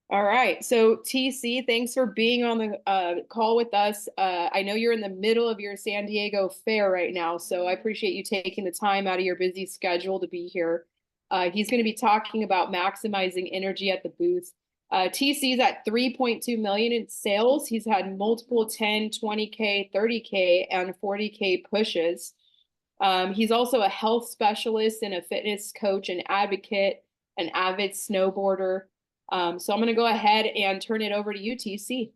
All right. So TC, thanks for being on the call with us. I know you're in the middle of your San Diego fair right now, so I appreciate you taking the time out of your busy schedule to be here. He's going to be talking about maximizing energy at the booth. TC's at 3.2 million in sales. He's had multiple 10, 20K, 30K, and 40K pushes. He's also a health specialist and a fitness coach and advocate, an avid snowboarder. So I'm going to go ahead and turn it over to you, TC.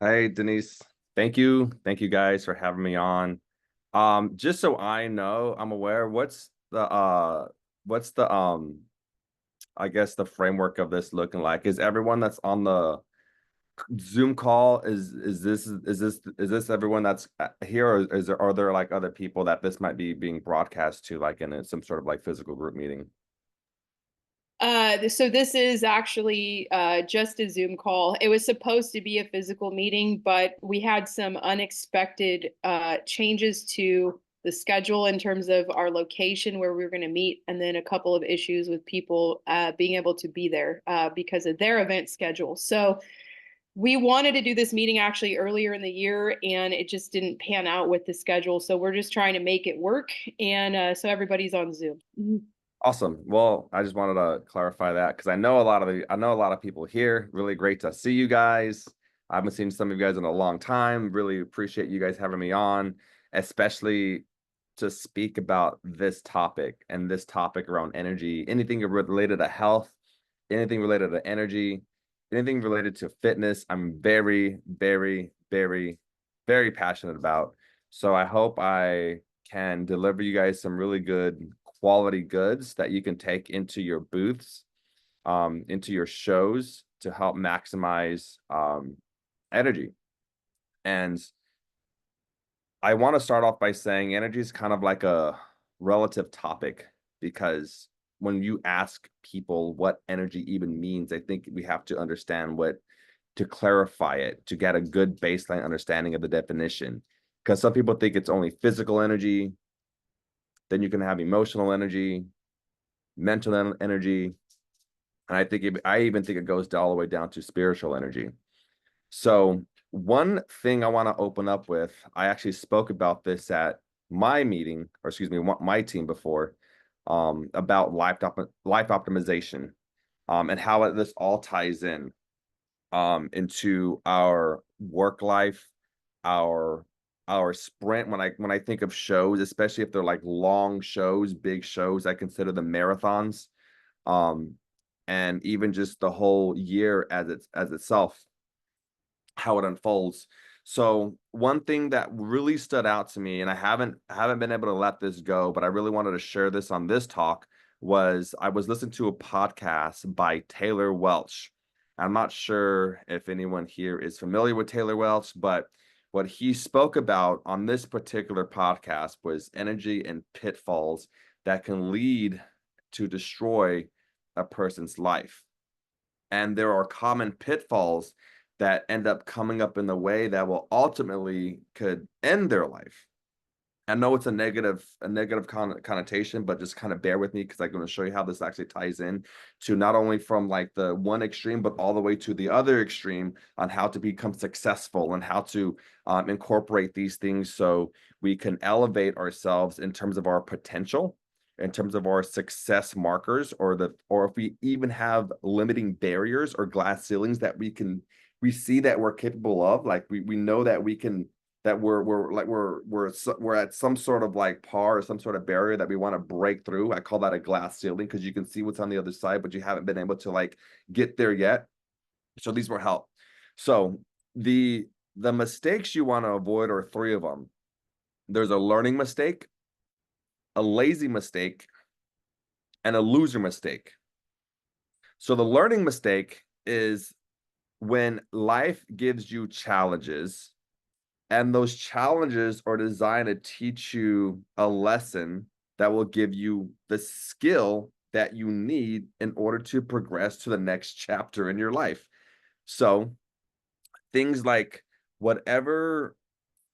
Hey, Denise. Thank you. Thank you guys for having me on. Just so I know, I'm aware, what's the I guess the framework of this looking like? Is everyone that's on the Zoom call, is this everyone that's here, or are there like other people that this might be being broadcast to, like some sort of like physical group meeting? So this is actually just a Zoom call. It was supposed to be a physical meeting, but we had some unexpected changes to the schedule in terms of our location where we were going to meet, and then a couple of issues with people being able to be there because of their event schedule. So we wanted to do this meeting actually earlier in the year, and it just didn't pan out with the schedule. So we're just trying to make it work, and so everybody's on Zoom. Awesome. Well, I just wanted to clarify that because I know a lot of people here. Really great to see you guys. I haven't seen some of you guys in a long time. Really appreciate you guys having me on, especially to speak about this topic and this topic around energy, anything related to health, anything related to energy, anything related to fitness. I'm very, very, very, very passionate about. So I hope I can deliver you guys some really good quality goods that you can take into your booths, into your shows to help maximize energy. And I want to start off by saying energy is kind of like a relative topic because when you ask people what energy even means, I think we have to understand to clarify it, to get a good baseline understanding of the definition. Because some people think it's only physical energy, then you can have emotional energy, mental energy, and I even think it goes all the way down to spiritual energy. So one thing I want to open up with, I actually spoke about this at my meeting, or excuse me, my team before, about life optimization, and how this all ties in, into our work life, our sprint. When I think of shows, especially if they're like long shows, big shows, I consider them marathons. Um, and even just the whole year as itself, how it unfolds. So one thing that really stood out to me, and I haven't been able to let this go, but I really wanted to share this on this talk, was I was listening to a podcast by Taylor Welch. I'm not sure if anyone here is familiar with Taylor Welch, but what he spoke about on this particular podcast was energy and pitfalls that can lead to destroy a person's life. And there are common pitfalls that end up coming up in the way that will ultimately could end their life. I know it's a negative connotation, but just kind of bear with me because I'm going to show you how this actually ties in to not only from like the one extreme, but all the way to the other extreme on how to become successful and how to incorporate these things so we can elevate ourselves in terms of our potential, in terms of our success markers, or if we even have limiting barriers or glass ceilings that we see that we're capable of, like we know that we can, that we're at some sort of like par or some sort of barrier that we want to break through. I call that a glass ceiling because you can see what's on the other side, but you haven't been able to like get there yet. So these will help. So the mistakes you want to avoid are three of them. There's a learning mistake, a lazy mistake, and a loser mistake. So the learning mistake is when life gives you challenges, and those challenges are designed to teach you a lesson that will give you the skill that you need in order to progress to the next chapter in your life. So things like whatever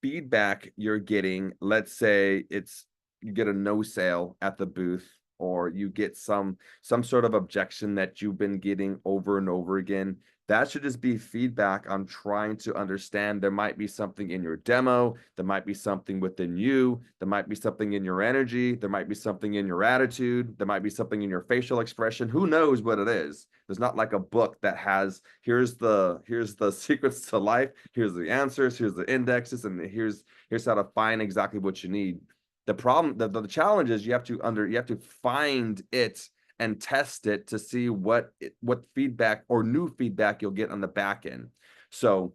feedback you're getting, let's say you get a no sale at the booth, or you get some sort of objection that you've been getting over and over again, that should just be feedback on trying to understand. There might be something in your demo, there might be something within you, there might be something in your energy, there might be something in your attitude, there might be something in your facial expression. Who knows what it is? There's not like a book that has, here's the secrets to life, here's the answers, here's the indexes, and here's how to find exactly what you need. The problem, the challenge is you have to find it and test it to see what feedback or new feedback you'll get on the back end. So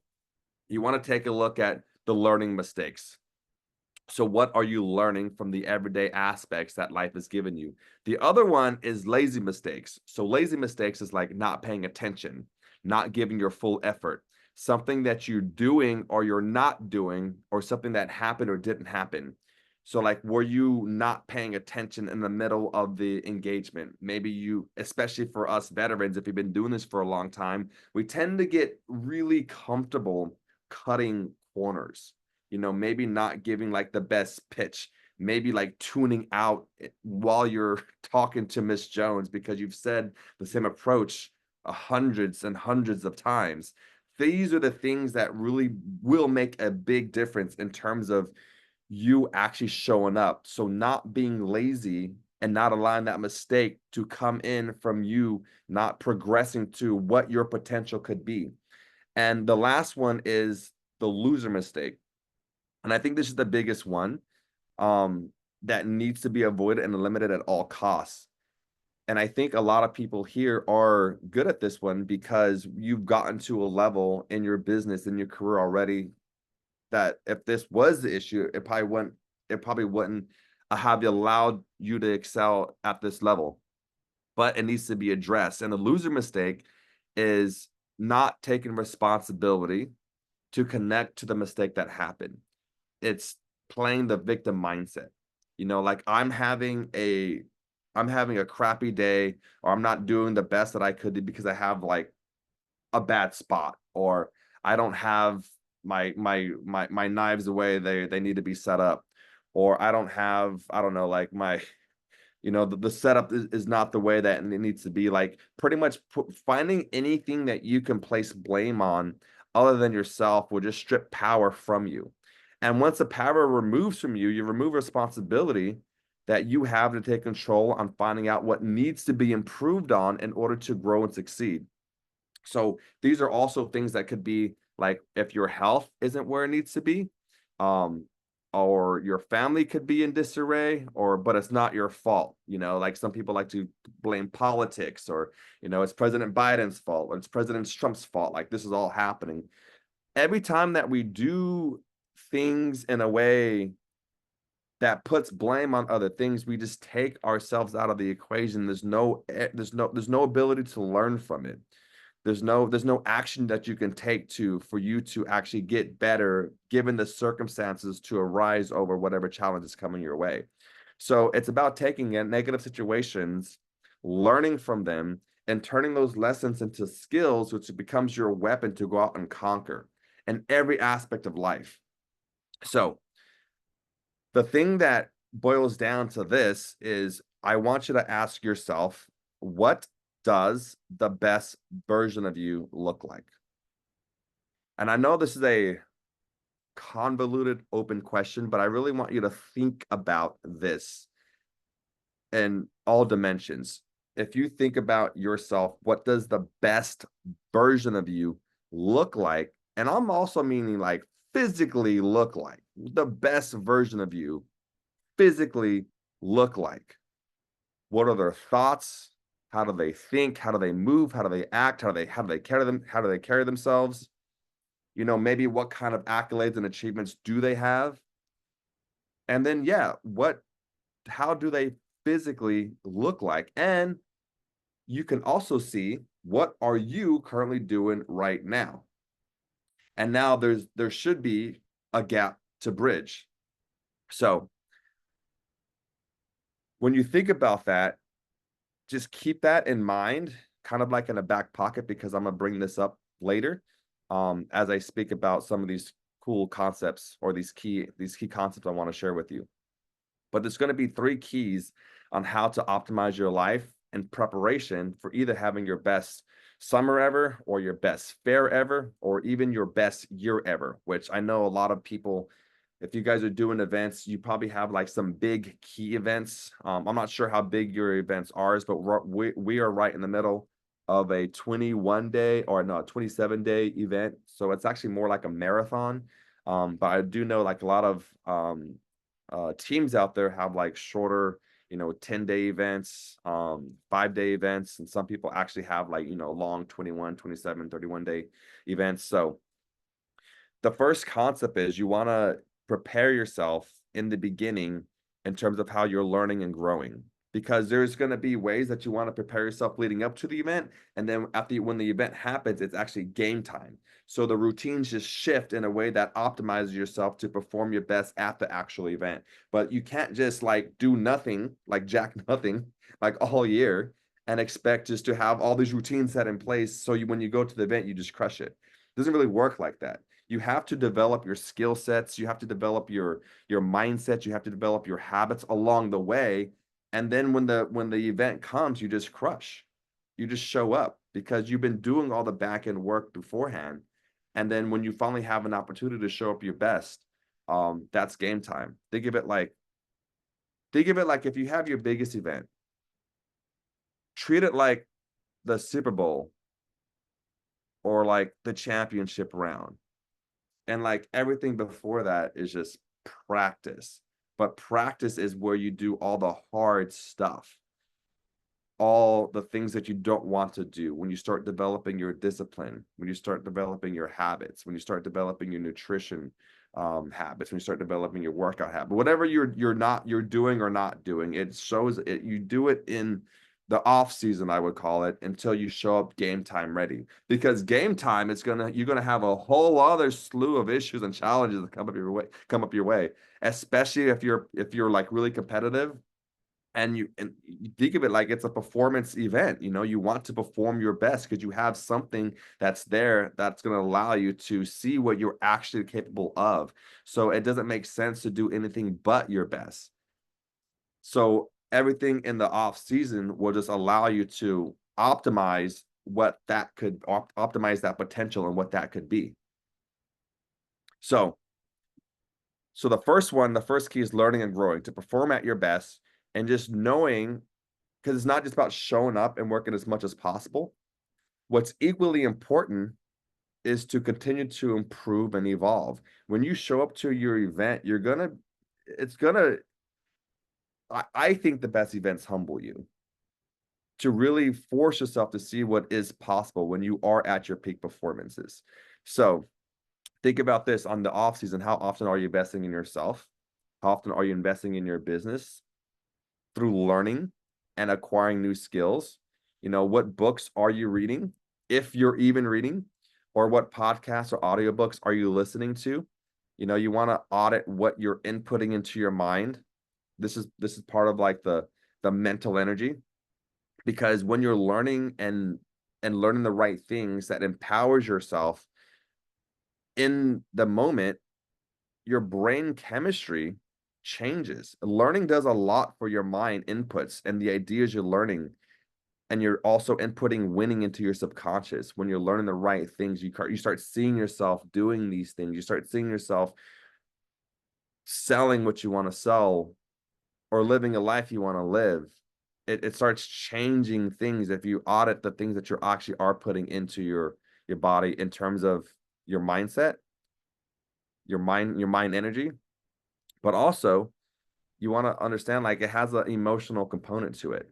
you want to take a look at the learning mistakes. So what are you learning from the everyday aspects that life has given you? The other one is lazy mistakes. So lazy mistakes is like not paying attention, not giving your full effort, something that you're doing or you're not doing, or something that happened or didn't happen. So like, were you not paying attention in the middle of the engagement? Maybe you, especially for us veterans, if you've been doing this for a long time, we tend to get really comfortable cutting corners. Maybe not giving like the best pitch, maybe like tuning out while you're talking to Miss Jones because you've said the same approach hundreds and hundreds of times. These are the things that really will make a big difference in terms of you actually showing up. So not being lazy and not allowing that mistake to come in from you not progressing to what your potential could be. And the last one is the loser mistake. And I think this is the biggest one that needs to be avoided and eliminated at all costs. And I think a lot of people here are good at this one because you've gotten to a level in your business, in your career already, that if this was the issue, it probably wouldn't have allowed you to excel at this level. But it needs to be addressed. And the loser mistake is not taking responsibility to connect to the mistake that happened. It's playing the victim mindset. Like I'm having a crappy day, or I'm not doing the best that I could do because I have like a bad spot, or I don't have my knives the way they need to be set up, or I don't have, I don't know, like my the setup is not the way that it needs to be. Like pretty much finding anything that you can place blame on other than yourself will just strip power from you. And once the power removes from you, you remove responsibility that you have to take control on finding out what needs to be improved on in order to grow and succeed. So these are also things that could be like, if your health isn't where it needs to be, or your family could be in disarray, but it's not your fault. Like some people like to blame politics, or it's President Biden's fault, or it's President Trump's fault. Like this is all happening. Every time that we do things in a way that puts blame on other things, we just take ourselves out of the equation. There's no ability to learn from it. There's no action that you can take for you to actually get better, given the circumstances to arise over whatever challenge is coming your way. So it's about taking negative situations, learning from them, and turning those lessons into skills, which becomes your weapon to go out and conquer in every aspect of life. So the thing that boils down to this is, I want you to ask yourself, what does the best version of you look like? And I know this is a convoluted open question, but I really want you to think about this in all dimensions. If you think about yourself, what does the best version of you look like? And I'm also meaning like physically look like. The best version of you physically look like. What are their thoughts? How do they think? How do they move? How do they act? How do they carry themselves? Maybe what kind of accolades and achievements do they have? And then, how do they physically look like? And you can also see, what are you currently doing right now? And now there should be a gap to bridge. So when you think about that, just keep that in mind, kind of like in a back pocket, because I'm gonna bring this up later, as I speak about some of these cool concepts, or these key concepts I want to share with you. But there's going to be 3 keys on how to optimize your life in preparation for either having your best summer ever, or your best fair ever, or even your best year ever, which I know a lot of people, if you guys are doing events, you probably have like some big key events. I'm not sure how big your events are, but we are right in the middle of a 21-day, or no, 27-day event. So it's actually more like a marathon. But I do know like a lot of teams out there have like shorter, 10-day events, 5-day events, and some people actually have like, long 21, 27, 31-day events. So the first concept is you want to prepare yourself in the beginning in terms of how you're learning and growing, because there's going to be ways that you want to prepare yourself leading up to the event, and then when the event happens, it's actually game time. So the routines just shift in a way that optimizes yourself to perform your best at the actual event. But you can't just like do nothing, like jack nothing, like all year, and expect just to have all these routines set in place so when you go to the event, you just crush it. It doesn't really work like that. You have to develop your skill sets, you have to develop your mindset, you have to develop your habits along the way, and then when the event comes, you just crush. You just show up because you've been doing all the back end work beforehand, and then when you finally have an opportunity to show up your best, that's game time. Think of it like if you have your biggest event, treat it like the Super Bowl or like the championship round. And like everything before that is just practice. But practice is where you do all the hard stuff, all the things that you don't want to do. When you start developing your discipline, when you start developing your habits, when you start developing your nutrition habits, when you start developing your workout habit, whatever you're doing or not doing, it shows it. You do it in the off season, I would call it, until you show up game time ready. Because game time, you're gonna have a whole other slew of issues and challenges that come up your way, especially if you're like really competitive. And you think of it like it's a performance event. You want to perform your best because you have something that's there that's going to allow you to see what you're actually capable of. So it doesn't make sense to do anything but your best. So everything in the off season will just allow you to optimize optimize that potential and what that could be. So the first key is learning and growing to perform at your best, and just knowing, because it's not just about showing up and working as much as possible. What's equally important is to continue to improve and evolve. When you show up to your event, I think the best events humble you to really force yourself to see what is possible when you are at your peak performances. So think about this on the off season. How often are you investing in yourself? How often are you investing in your business through learning and acquiring new skills? What books are you reading, if you're even reading, or what podcasts or audiobooks are you listening to? You want to audit what you're inputting into your mind. This is part of like the mental energy, because when you're learning and learning the right things that empowers yourself in the moment, your brain chemistry changes. Learning does a lot for your mind inputs and the ideas you're learning. And you're also inputting winning into your subconscious. When you're learning the right things, you start seeing yourself doing these things. You start seeing yourself selling what you want to sell, or living a life you want to live. It starts changing things if you audit the things that you actually are putting into your body in terms of your mindset, your mind energy. But also you want to understand like it has an emotional component to it.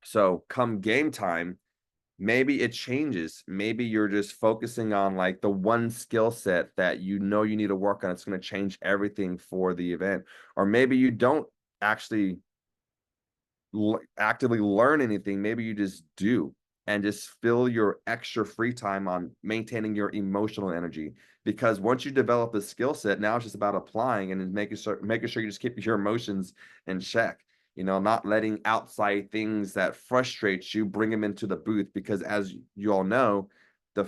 So come game time, maybe it changes. Maybe you're just focusing on like the one skill set that you need to work on. It's going to change everything for the event. Or maybe you don't actually actively learn anything. Maybe you just do, and just fill your extra free time on maintaining your emotional energy. Because once you develop the skill set, now it's just about applying and making sure you just keep your emotions in check. Not letting outside things that frustrate you bring them into the booth, because as you all know, the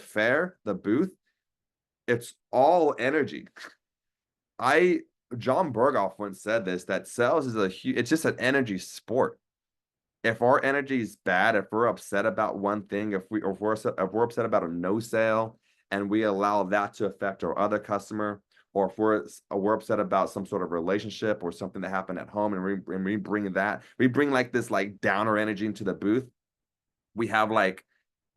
booth, it's all energy. I John Berghoff once said this, that sales is it's just an energy sport. If our energy is bad, if we're upset about one thing, if we're upset about a no sale and we allow that to affect our other customer, or if we're upset about some sort of relationship or something that happened at home, and we bring like this like downer energy into the booth, we have like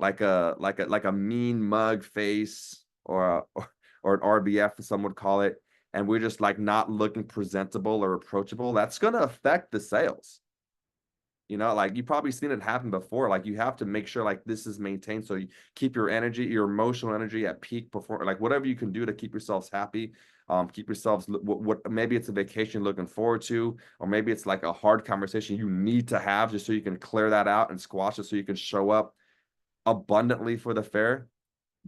a mean mug face, or an RBF, as some would call it, and we're just like not looking presentable or approachable. That's going to affect the sales. Like you've probably seen it happen before. Like you have to make sure like this is maintained, so you keep your energy, your emotional energy at peak before, like whatever you can do to keep yourselves happy. Keep yourselves what maybe it's a vacation looking forward to, or maybe it's like a hard conversation you need to have just so you can clear that out and squash it so you can show up abundantly for the fair.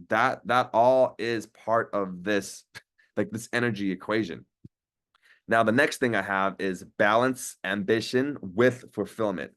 That all is part of this, like this energy equation. Now, the next thing I have is balance ambition with fulfillment.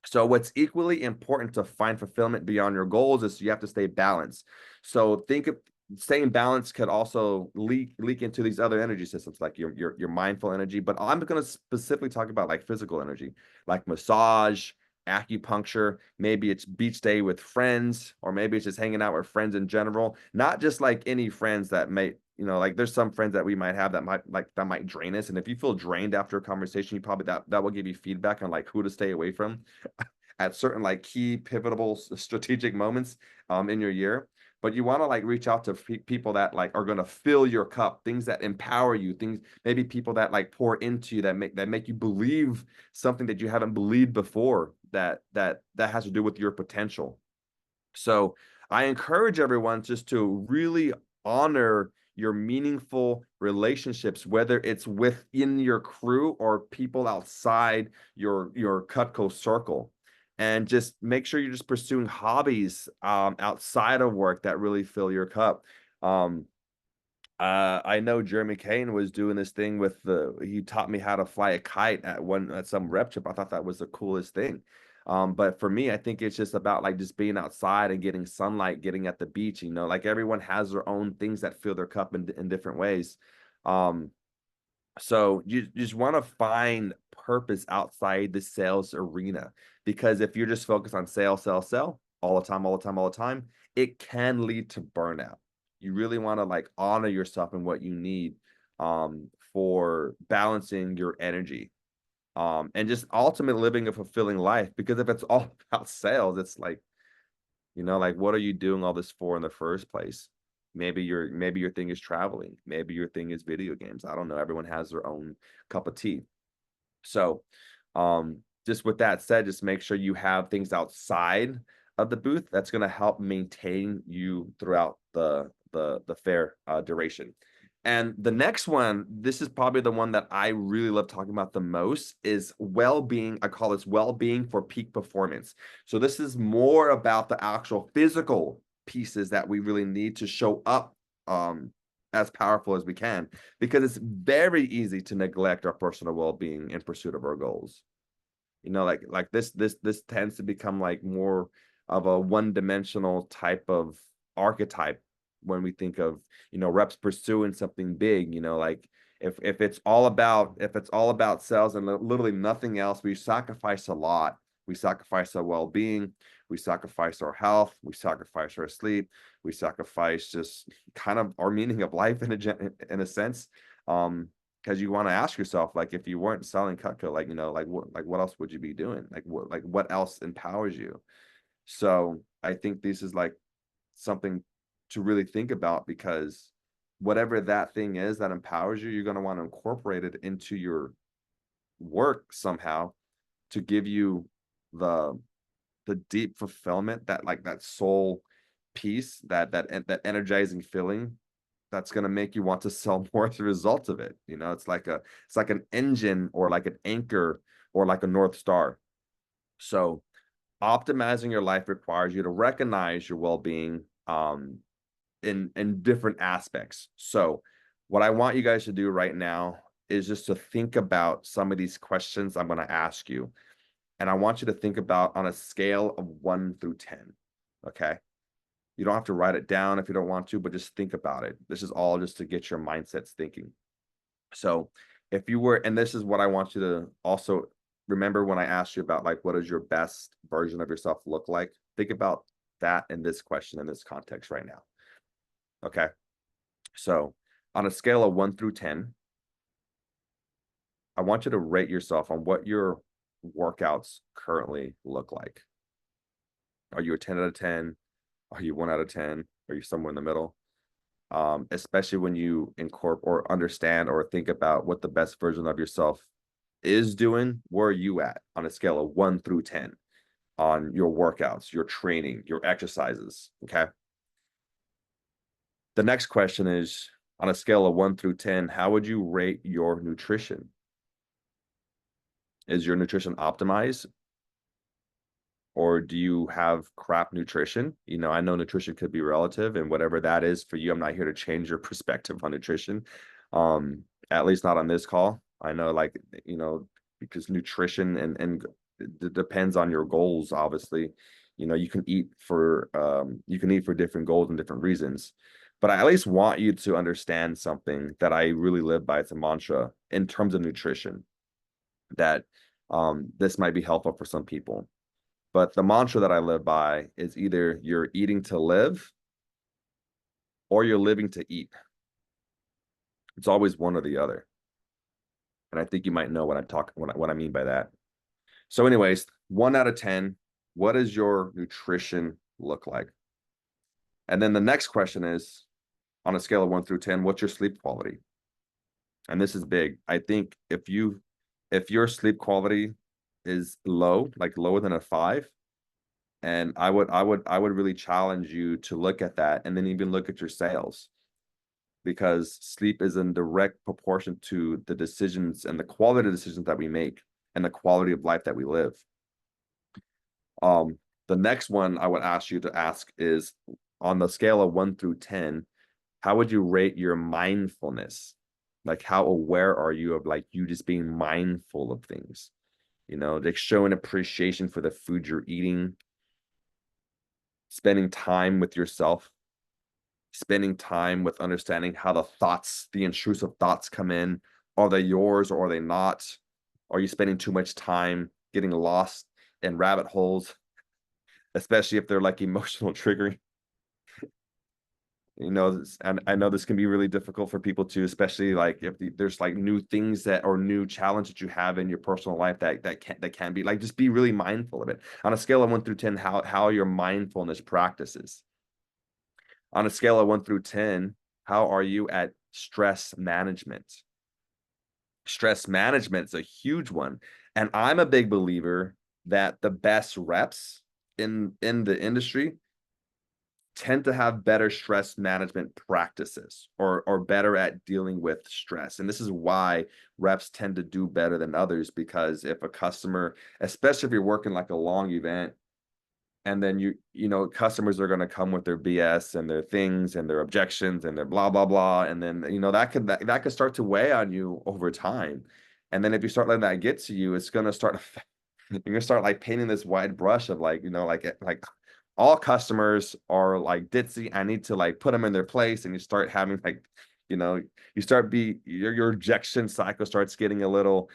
So what's equally important to find fulfillment beyond your goals is you have to stay balanced. So think of staying balanced could also leak into these other energy systems, like your mindful energy. But I'm going to specifically talk about like physical energy, like massage, acupuncture. Maybe it's beach day with friends, or maybe it's just hanging out with friends in general. Not just like any friends that may, like there's some friends that we might have that might drain us. And if you feel drained after a conversation, you probably that will give you feedback on like who to stay away from at certain like key pivotal strategic moments in your year. But you want to like reach out to people that like are going to fill your cup, things that empower you, things, maybe people that like pour into you, that make you believe something that you haven't believed before, that has to do with your potential. So I encourage everyone just to really honor your meaningful relationships, whether it's within your crew or people outside your Cutco circle. And just make sure you're just pursuing hobbies outside of work that really fill your cup. I know Jeremy Kane was doing this thing he taught me how to fly a kite at some rep trip. I thought that was the coolest thing. But for me, I think it's just about like just being outside and getting sunlight, getting at the beach, like everyone has their own things that fill their cup in different ways. So you just want to find purpose outside the sales arena, because if you're just focused on sell all the time, it can lead to burnout. You really want to like honor yourself and what you need for balancing your energy and just ultimately living a fulfilling life. Because if it's all about sales, it's like, like what are you doing all this for in the first place? Maybe your thing is traveling. Maybe your thing is video games. I don't know. Everyone has their own cup of tea. So, just with that said, just make sure you have things outside of the booth that's going to help maintain you throughout the fair duration. And the next one, this is probably the one that I really love talking about the most, is well-being. I call this well-being for peak performance. So this is more about the actual physical pieces that we really need to show up as powerful as we can, because it's very easy to neglect our personal well-being in pursuit of our goals. Like this tends to become like more of a one-dimensional type of archetype when we think of reps pursuing something big. Like if it's all about sales and literally nothing else, we sacrifice a lot. We sacrifice our well-being, we sacrifice our health, we sacrifice our sleep, we sacrifice just kind of our meaning of life in a sense. Because you want to ask yourself, like, if you weren't selling Cutco, like, what else would you be doing? What else empowers you? So I think this is like something to really think about, because whatever that thing is that empowers you, you're going to want to incorporate it into your work somehow to give you the deep fulfillment, that soul piece, that energizing feeling that's going to make you want to sell more as a result of it. It's like an engine, or like an anchor, or like a North Star. So optimizing your life requires you to recognize your well-being in different aspects. So what I want you guys to do right now is just to think about some of these questions I'm going to ask you. And I want you to think about on a scale of 1 through 10. Okay. You don't have to write it down if you don't want to, but just think about it. This is all just to get your mindsets thinking. So if you were, and this is what I want you to also remember when I asked you about like, what does your best version of yourself look like? Think about that in this question, in this context right now. Okay. So on a scale of 1 through 10, I want you to rate yourself on what your workouts currently look like. Are you a 10 out of 10? Are you 1 out of 10? Are you somewhere in the middle? Especially when you incorporate or understand or think about what the best version of yourself is doing. Where are you at on a scale of 1 through 10 on your workouts, your training, your exercises? Okay. The next question is, on a scale of 1 through 10, how would you rate your nutrition? Is your nutrition optimized? Or do you have crap nutrition? You know, I know nutrition could be relative, and whatever that is for you, I'm not here to change your perspective on nutrition. At least not on this call. I know, like, you know, because nutrition and it depends on your goals, obviously. You know, you can eat for different goals and different reasons. But I at least want you to understand something that I really live by. It's a mantra in terms of nutrition, that this might be helpful for some people. But the mantra that I live by is either you're eating to live or you're living to eat. It's always one or the other. And I think you might know what I mean by that. So anyways, 1 out of 10, what does your nutrition look like? And then the next question is, on a scale of 1 through 10, what's your sleep quality? And this is big. I think if your sleep quality is low, like lower than a 5, and I would really challenge you to look at that and then even look at your sales, because sleep is in direct proportion to the decisions and the quality of decisions that we make and the quality of life that we live. The next one I would ask you to ask is, on the scale of 1 through 10, how would you rate your mindfulness? Like, how aware are you of like you just being mindful of things? You know, like showing appreciation for the food you're eating, spending time with yourself, spending time with understanding how the intrusive thoughts come in. Are they yours or are they not? Are you spending too much time getting lost in rabbit holes, especially if they're like emotional triggering? You know, and I know this can be really difficult for people too, especially like if there's like new things that or new challenge that you have in your personal life that can be like, just be really mindful of it. On a scale of 1 through 10, how your mindfulness practices. On a scale of 1 through 10, how are you at stress management? Stress management is a huge one. And I'm a big believer that the best reps in the industry tend to have better stress management practices, or better at dealing with stress. And this is why reps tend to do better than others, because if a customer, especially if you're working like a long event, and then you know customers are going to come with their BS and their things and their objections and their blah blah blah, and then you know that could start to weigh on you over time. And then if you start letting that get to you, it's going to start you're going to start like painting this wide brush of like, you know, like all customers are like ditzy, I need to like put them in their place. And you start having like, you know, your rejection cycle starts getting a little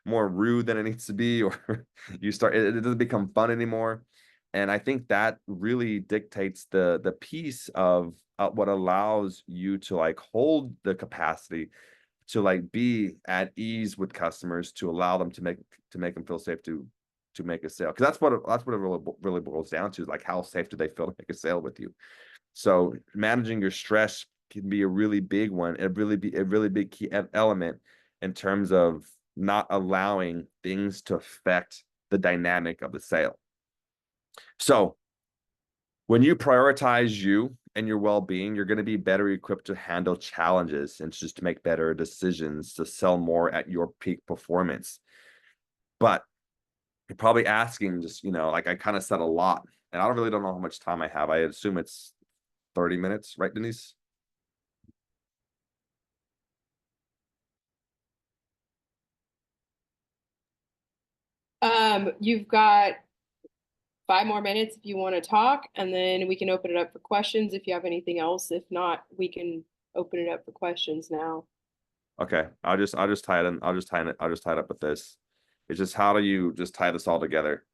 more rude than it needs to be, or it doesn't become fun anymore. And I think that really dictates the piece of what allows you to like hold the capacity to like be at ease with customers, to allow them to make them feel safe to make a sale. Because that's what it really boils down to, is like, how safe do they feel to make a sale with you? So managing your stress can be a really big one, a really big key element in terms of not allowing things to affect the dynamic of the sale. So when you prioritize you and your well-being, you're going to be better equipped to handle challenges and just to make better decisions to sell more at your peak performance. But you're probably asking, just, you know, like I kind of said a lot, and I don't know how much time I have. I assume it's 30 minutes, right, Denise? You've got 5 more minutes if you want to talk, and then we can open it up for questions if you have anything else. If not, we can open it up for questions now. Okay, I'll just tie it in. I'll just tie it up with this. It's just how do you just tie this all together?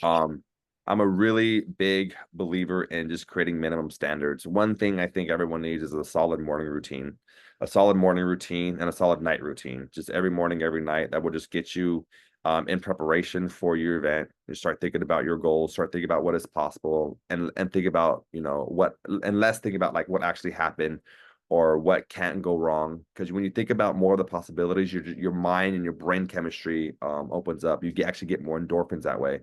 Um, I'm a really big believer in just creating minimum standards. One thing I think everyone needs is a solid morning routine and a solid night routine. Just every morning, every night that will just get you in preparation for your event. You start thinking about your goals, start thinking about what is possible, and think about, you know, what, and less think about like what actually happened or what can't go wrong. Because when you think about more of the possibilities, your mind and your brain chemistry opens up. Actually get more endorphins that way.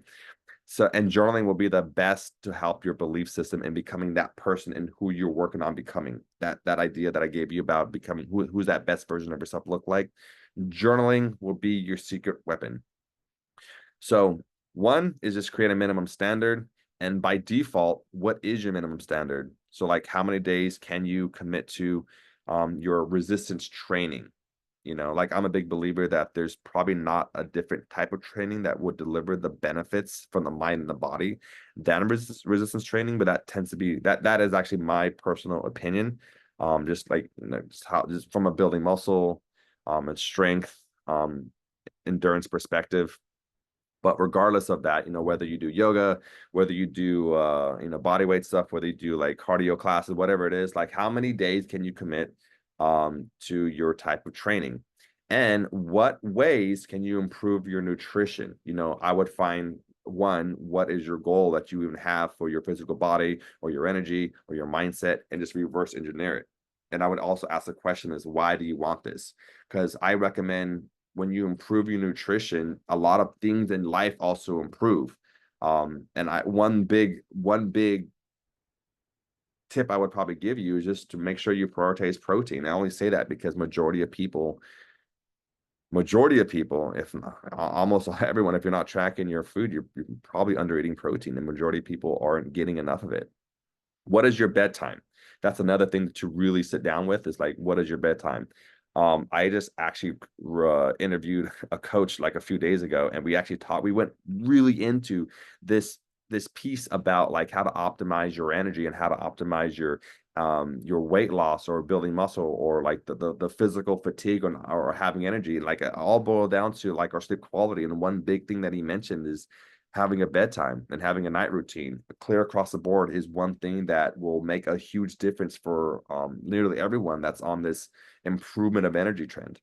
So, and journaling will be the best to help your belief system in becoming that person and who you're working on becoming. That idea that I gave you about becoming who's that best version of yourself look like. Journaling will be your secret weapon. So, one is just create a minimum standard. And by default, what is your minimum standard? So, like, how many days can you commit to your resistance training? You know, like I'm a big believer that there's probably not a different type of training that would deliver the benefits from the mind and the body than resistance training, but that tends to be that is actually my personal opinion. Just like, you know, just from a building muscle and strength, endurance perspective. But regardless of that, you know, whether you do yoga, whether you do you know, body weight stuff, whether you do like cardio classes, whatever it is, like how many days can you commit to your type of training? And what ways can you improve your nutrition? You know, I would find one, what is your goal that you even have for your physical body or your energy or your mindset, and just reverse engineer it. And I would also ask the question is, why do you want this? Because I recommend when you improve your nutrition, a lot of things in life also improve. And one big tip I would probably give you is just to make sure you prioritize protein. I only say that because majority of people, if not, almost everyone, if you're not tracking your food, you're probably under eating protein, and majority of people aren't getting enough of it. What is your bedtime? That's another thing to really sit down with, is like, what is your bedtime? I just actually interviewed a coach like a few days ago, and we went really into this piece about like how to optimize your energy and how to optimize your weight loss or building muscle, or like the physical fatigue or having energy. Like it all boiled down to like our sleep quality. And one big thing that he mentioned is having a bedtime and having a night routine clear across the board is one thing that will make a huge difference for nearly everyone that's on this improvement of energy trend.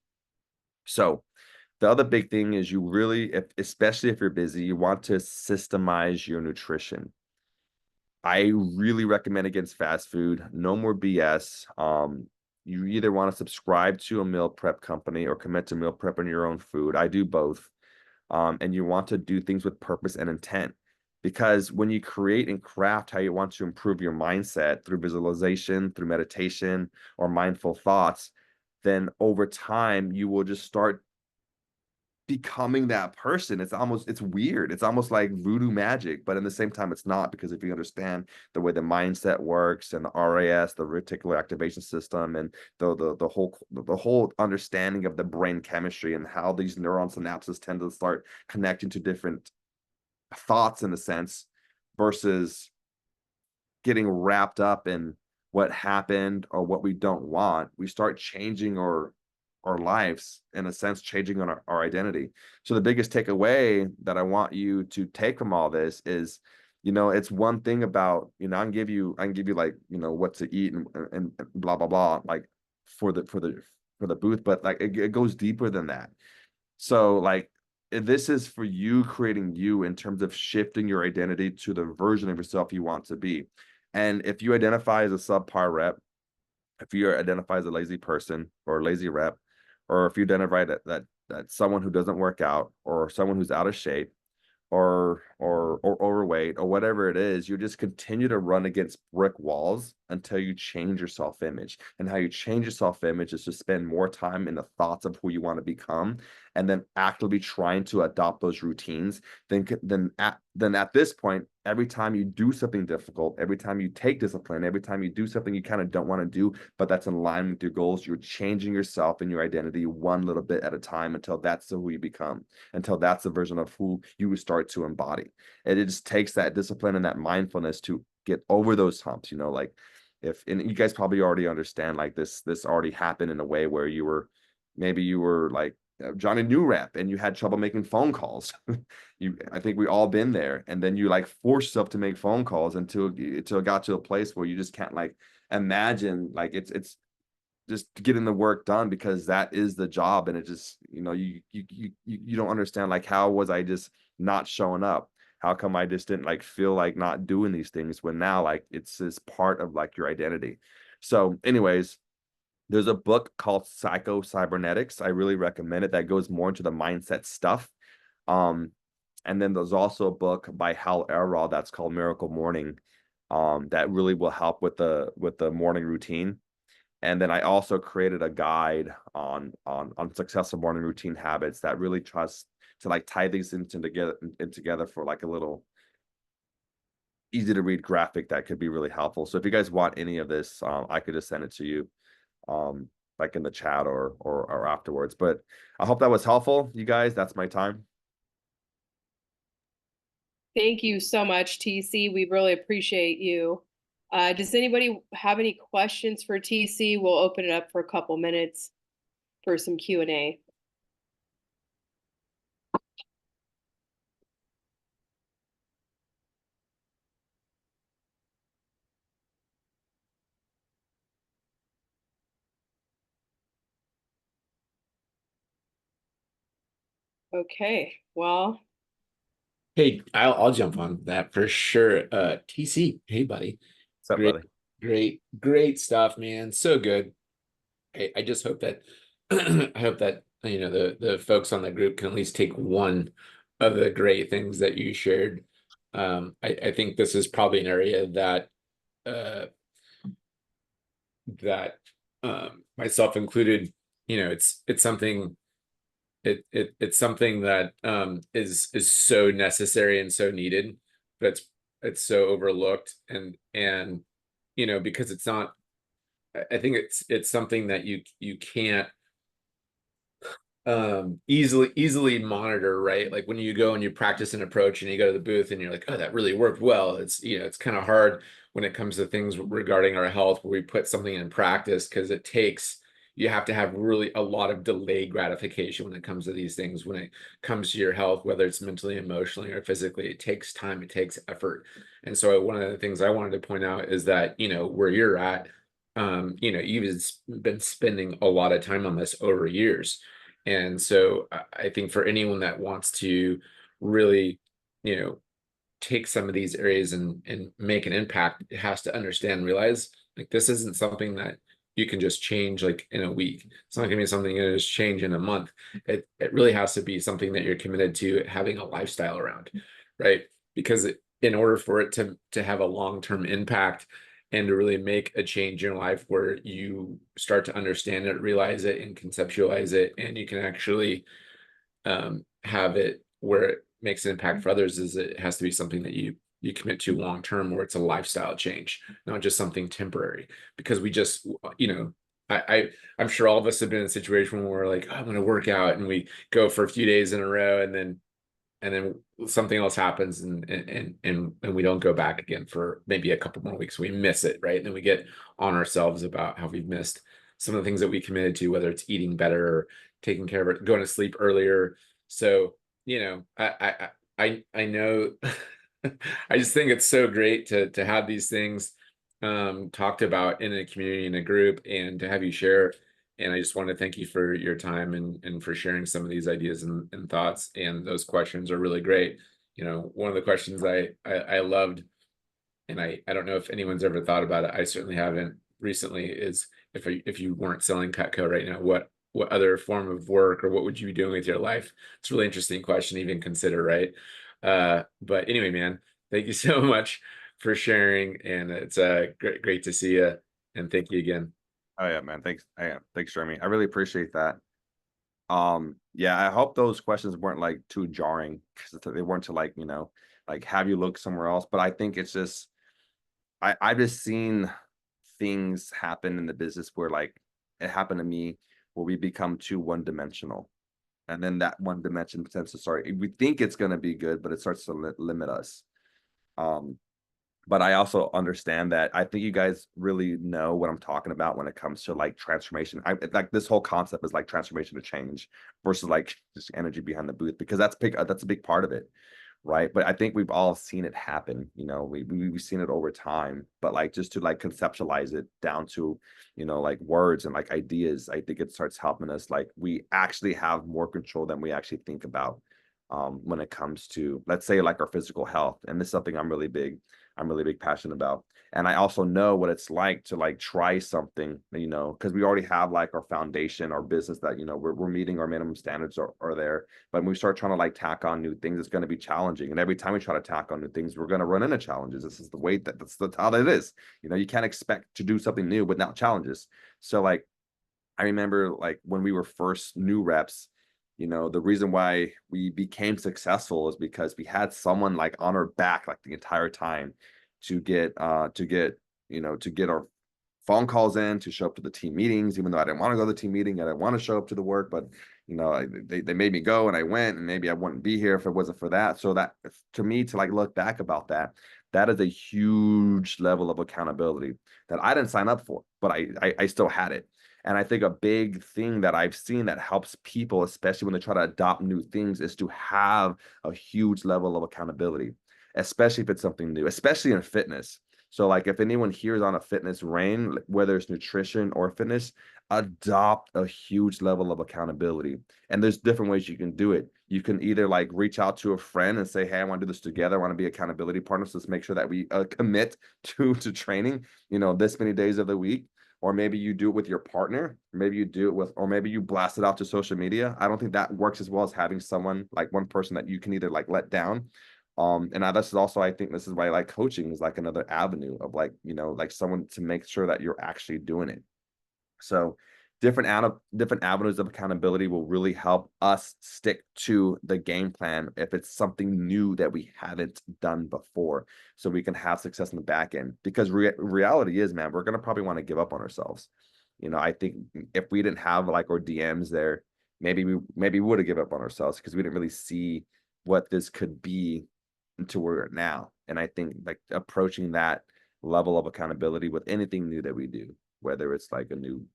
So the other big thing is you really, especially if you're busy, you want to systemize your nutrition. I really recommend against fast food. No more BS. You either want to subscribe to a meal prep company or commit to meal prepping your own food. I do both. And you want to do things with purpose and intent. Because when you create and craft how you want to improve your mindset through visualization, through meditation, or mindful thoughts, then over time you will just start becoming that person. It's weird. It's almost like voodoo magic, but in the same time, it's not, because if you understand the way the mindset works and the RAS, the reticular activation system, and the whole understanding of the brain chemistry and how these neuron synapses tend to start connecting to different thoughts in a sense, versus getting wrapped up in what happened or what we don't want, we start changing our lives, in a sense, changing on our identity. So the biggest takeaway that I want you to take from all this is, you know, it's one thing about, you know, I can give you like, you know, what to eat and blah blah blah, like for the booth, but like it goes deeper than that. So like, this is for you creating you in terms of shifting your identity to the version of yourself you want to be. And if you identify as a subpar rep, if you identify as a lazy person or a lazy rep, or if you identify that someone who doesn't work out, or someone who's out of shape, or overweight, or whatever it is, you just continue to run against brick walls until you change your self-image. And how you change your self-image is to spend more time in the thoughts of who you want to become, and then actively trying to adopt those routines. Then at this point, every time you do something difficult, every time you take discipline, every time you do something you kind of don't want to do, but that's in line with your goals, you're changing yourself and your identity one little bit at a time, until that's who you become, until that's the version of who you start to embody. And it just takes that discipline and that mindfulness to get over those humps. You know, like and you guys probably already understand, like this already happened in a way where maybe you were like Johnny New Rep and you had trouble making phone calls. I think we all been there. And then you like force yourself to make phone calls until it got to a place where you just can't like imagine, like it's just getting the work done because that is the job. And it just, you don't understand, like, how was I just not showing up? How come I just didn't like feel like not doing these things when now like it's this part of like your identity. So anyways, there's a book called Psycho Cybernetics. I really recommend it. That goes more into the mindset stuff. And then there's also a book by Hal Elrod that's called Miracle Morning. That really will help with the morning routine. And then I also created a guide on successful morning routine habits that really tries to like tie these together for like a little easy to read graphic that could be really helpful. So if you guys want any of this, I could just send it to you, like in the chat or afterwards. But I hope that was helpful, you guys. That's my time. Thank you so much, TC. We really appreciate you. Does anybody have any questions for TC? We'll open it up for a couple minutes for some Q&A. Okay, well, Hey, I'll jump on that for sure. TC, hey buddy. What's up, Great, buddy? great stuff, man. So good. I just hope that I hope that the folks on the group can at least take one of the great things that you shared. I think this is probably an area that that myself included, it's something it's something that is so necessary and so needed, but it's so overlooked, and because it's not. I think it's something that you can't easily monitor, right? Like when you go and you practice an approach and you go to the booth and you're like, oh, that really worked well. It's kind of hard when it comes to things regarding our health where we put something in practice, because you have to have really a lot of delayed gratification when it comes to these things. When it comes to your health, whether it's mentally, emotionally, or physically, it takes time, it takes effort. And so one of the things I wanted to point out is that, where you're at, you've been spending a lot of time on this over years. And so I think for anyone that wants to really, take some of these areas and make an impact, it has to understand, realize like this isn't something that you can just change like in a week. It's not gonna be something you just change in a month. It really has to be something that you're committed to having a lifestyle around, right? Because in order for it to have a long-term impact and to really make a change in your life where you start to understand it, realize it, and conceptualize it, and you can actually have it where it makes an impact for others, is it has to be something that you commit to long term, where it's a lifestyle change, not just something temporary. Because we just, I'm sure all of us have been in a situation where we're like, oh, I'm going to work out, and we go for a few days in a row, and then something else happens, and we don't go back again for maybe a couple more weeks. We miss it, right? And then we get on ourselves about how we've missed some of the things that we committed to, whether it's eating better or taking care of it, going to sleep earlier. So, I know I just think it's so great to have these things talked about in a community, in a group, and to have you share. And I just want to thank you for your time and for sharing some of these ideas and thoughts. And those questions are really great. One of the questions I loved, and I don't know if anyone's ever thought about it, I certainly haven't recently, is if you weren't selling Cutco right now, what other form of work, or what would you be doing with your life? It's a really interesting question to even consider, right? But anyway, man, thank you so much for sharing, and it's great to see you, and thank you again. Oh yeah, man. Thanks. Yeah, thanks, Jeremy. I really appreciate that. Yeah, I hope those questions weren't like too jarring, because they weren't to like, like have you look somewhere else. But I think it's just I've just seen things happen in the business where like it happened to me, where we become too one-dimensional. And then that one dimension tends to start, we think it's going to be good, but it starts to limit us. But I also understand that I think you guys really know what I'm talking about when it comes to like transformation. I like this whole concept is like transformation to change versus like just energy behind the booth, because that's a big part of it, right? But I think we've all seen it happen. We've seen it over time, but like just to like conceptualize it down to, like words and like ideas, I think it starts helping us. Like we actually have more control than we actually think about, when it comes to, let's say, like our physical health. And this is something I'm really big passionate about. And I also know what it's like to like try something, because we already have like our foundation, our business that, we're meeting our minimum standards are there. But when we start trying to like tack on new things, it's going to be challenging. And every time we try to tack on new things, we're going to run into challenges. This is the way that's how it is. You can't expect to do something new without challenges. So like, I remember like when we were first new reps, the reason why we became successful is because we had someone like on our back like the entire time to get our phone calls in, to show up to the team meetings, even though I didn't want to go to the team meeting, I didn't want to show up to the work, but they made me go and I went, and maybe I wouldn't be here if it wasn't for that. So that, to me, to like look back about that is a huge level of accountability that I didn't sign up for, but I still had it. And I think a big thing that I've seen that helps people, especially when they try to adopt new things, is to have a huge level of accountability, especially if it's something new, especially in fitness. So like if anyone here is on a fitness reign, whether it's nutrition or fitness, adopt a huge level of accountability. And there's different ways you can do it. You can either like reach out to a friend and say, hey, I want to do this together. I want to be accountability partners. Let's make sure that we commit to training, this many days of the week. Or maybe you do it with your partner, maybe you do it with, or maybe you blast it out to social media. I don't think that works as well as having someone, like one person that you can either like let down. This is also, I think this is why like coaching is like another avenue of like, like someone to make sure that you're actually doing it. So different avenues of accountability will really help us stick to the game plan if it's something new that we haven't done before, so we can have success in the back end. Because reality is, man, we're going to probably want to give up on ourselves. I think if we didn't have like our DMs there, maybe we would have given up on ourselves, because we didn't really see what this could be until we're now. And I think like approaching that level of accountability with anything new that we do, whether it's like a new,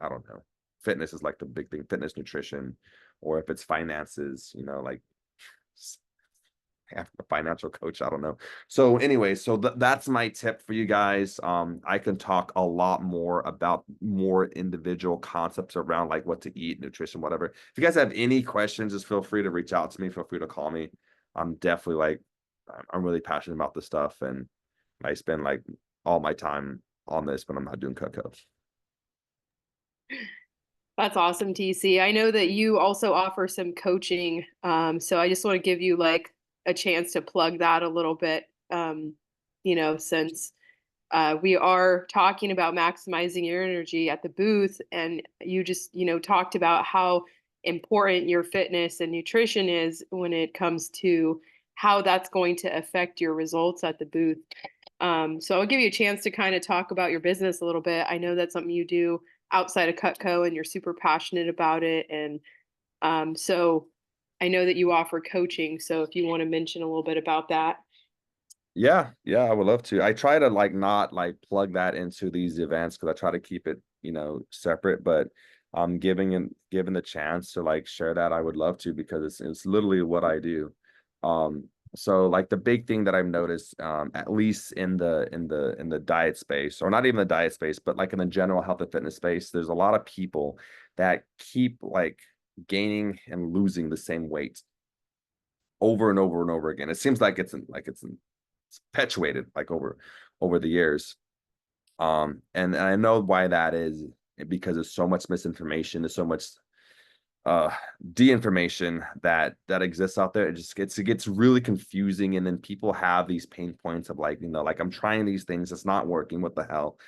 I don't know, fitness is like the big thing, fitness, nutrition, or if it's finances, like a financial coach, I don't know. So anyway, so that's my tip for you guys. I can talk a lot more about more individual concepts around like what to eat, nutrition, whatever. If you guys have any questions, just feel free to reach out to me. Feel free to call me. I'm definitely like, I'm really passionate about this stuff, and I spend like all my time on this when I'm not doing Cutco. That's awesome, TC. I know that you also offer some coaching. So I just want to give you like a chance to plug that a little bit. Since we are talking about maximizing your energy at the booth, and you just, talked about how important your fitness and nutrition is when it comes to how that's going to affect your results at the booth. So I'll give you a chance to kind of talk about your business a little bit. I know that's something you do outside of Cutco, and you're super passionate about it. And so I know that you offer coaching. So if you want to mention a little bit about that. Yeah, I would love to. I try to like not like plug that into these events, because I try to keep it, separate, but given the chance to like share that, I would love to, because it's literally what I do. So like the big thing that I've noticed, at least in the diet space, or not even the diet space, but like in the general health and fitness space, there's a lot of people that keep like gaining and losing the same weight over and over and over again. It seems like it's perpetuated like over the years. And I know why that is, because there's so much misinformation, there's so much de-information that exists out there. It gets really confusing, and then people have these pain points of like, like, I'm trying these things, it's not working, what the hell.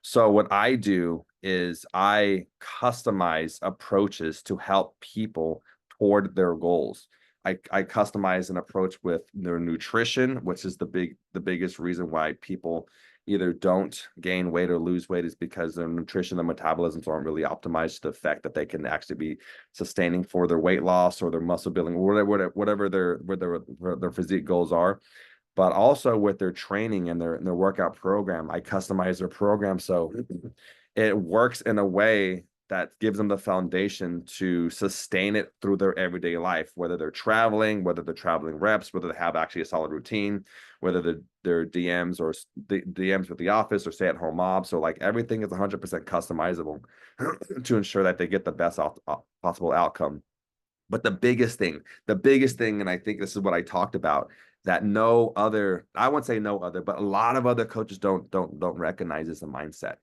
So what I do is I customize approaches to help people toward their goals. I customize an approach with their nutrition, which is the biggest reason why people either don't gain weight or lose weight, is because their nutrition and metabolisms aren't really optimized to the effect that they can actually be sustaining for their weight loss or their muscle building, or whatever their physique goals are. but also with their training and their workout program, I customize their program so it works in a way that gives them the foundation to sustain it through their everyday life, whether they're traveling reps, whether they have actually a solid routine, whether they're DMs or DMs with the office or stay at home mobs. So like everything is 100% customizable to ensure that they get the best possible outcome. But the biggest thing, and I think this is what I talked about, that no other, I wouldn't say no other, but a lot of other coaches don't recognize is the mindset.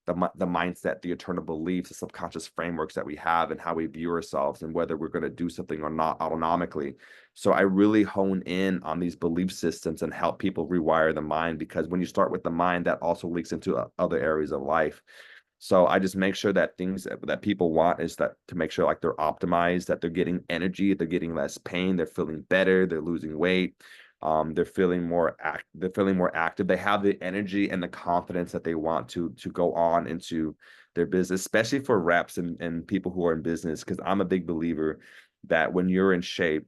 The mindset, the eternal beliefs, the subconscious frameworks that we have and how we view ourselves and whether we're going to do something or not autonomically. So I really hone in on these belief systems and help people rewire the mind, because when you start with the mind, that also leaks into other areas of life. So I just make sure that things that people want is that to make sure like they're optimized, that they're getting energy, they're getting less pain, they're feeling better, they're losing weight. They're feeling more active. They have the energy and the confidence that they want to go on into their business, especially for reps and people who are in business. Because I'm a big believer that when you're in shape,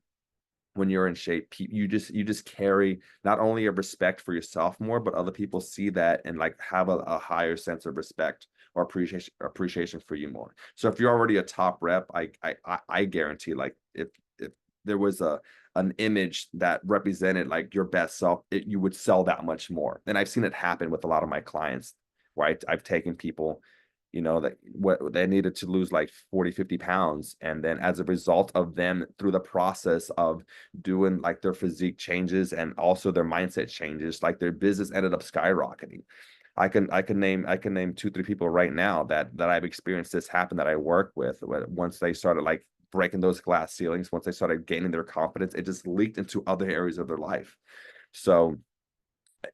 you just carry not only a respect for yourself more, but other people see that and like have a higher sense of respect or appreciation for you more. So if you're already a top rep, I guarantee, like if there was an image that represented like your best self, you would sell that much more. And I've seen it happen with a lot of my clients, where I've taken people, that what they needed to lose like 40-50 pounds, and then as a result of them through the process of doing like their physique changes and also their mindset changes, like their business ended up skyrocketing. I can name 2-3 people right now that I've experienced this happen, that I work with. Once they started like breaking those glass ceilings, once they started gaining their confidence, it just leaked into other areas of their life. So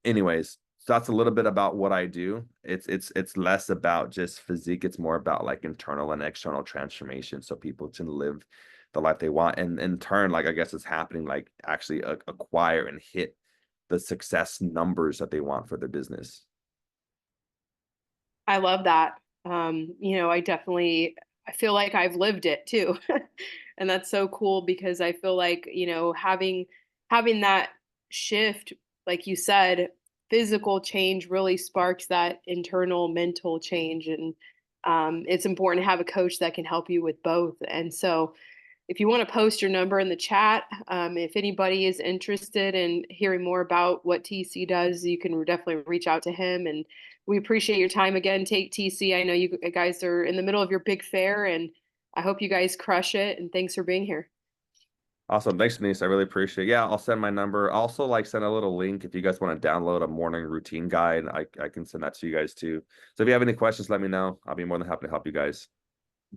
anyways, so that's a little bit about what I do. It's less about just physique. It's more about like internal and external transformation, so people can live the life they want, and in turn, like I guess it's happening, like actually acquire and hit the success numbers that they want for their business. I love that. I feel like I've lived it too. And that's so cool because I feel like, having that shift, like you said, physical change really sparks that internal mental change. And it's important to have a coach that can help you with both. And so if you want to post your number in the chat, if anybody is interested in hearing more about what TC does, you can definitely reach out to him. And we appreciate your time again, TC. I know you guys are in the middle of your big fair, and I hope you guys crush it. And thanks for being here. Awesome. Thanks, Denise. I really appreciate it. Yeah, I'll send my number. I'll also like send a little link if you guys want to download a morning routine guide. I can send that to you guys too. So if you have any questions, let me know. I'll be more than happy to help you guys.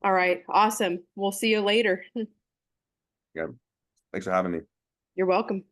All right. Awesome. We'll see you later. Yeah. Thanks for having me. You're welcome.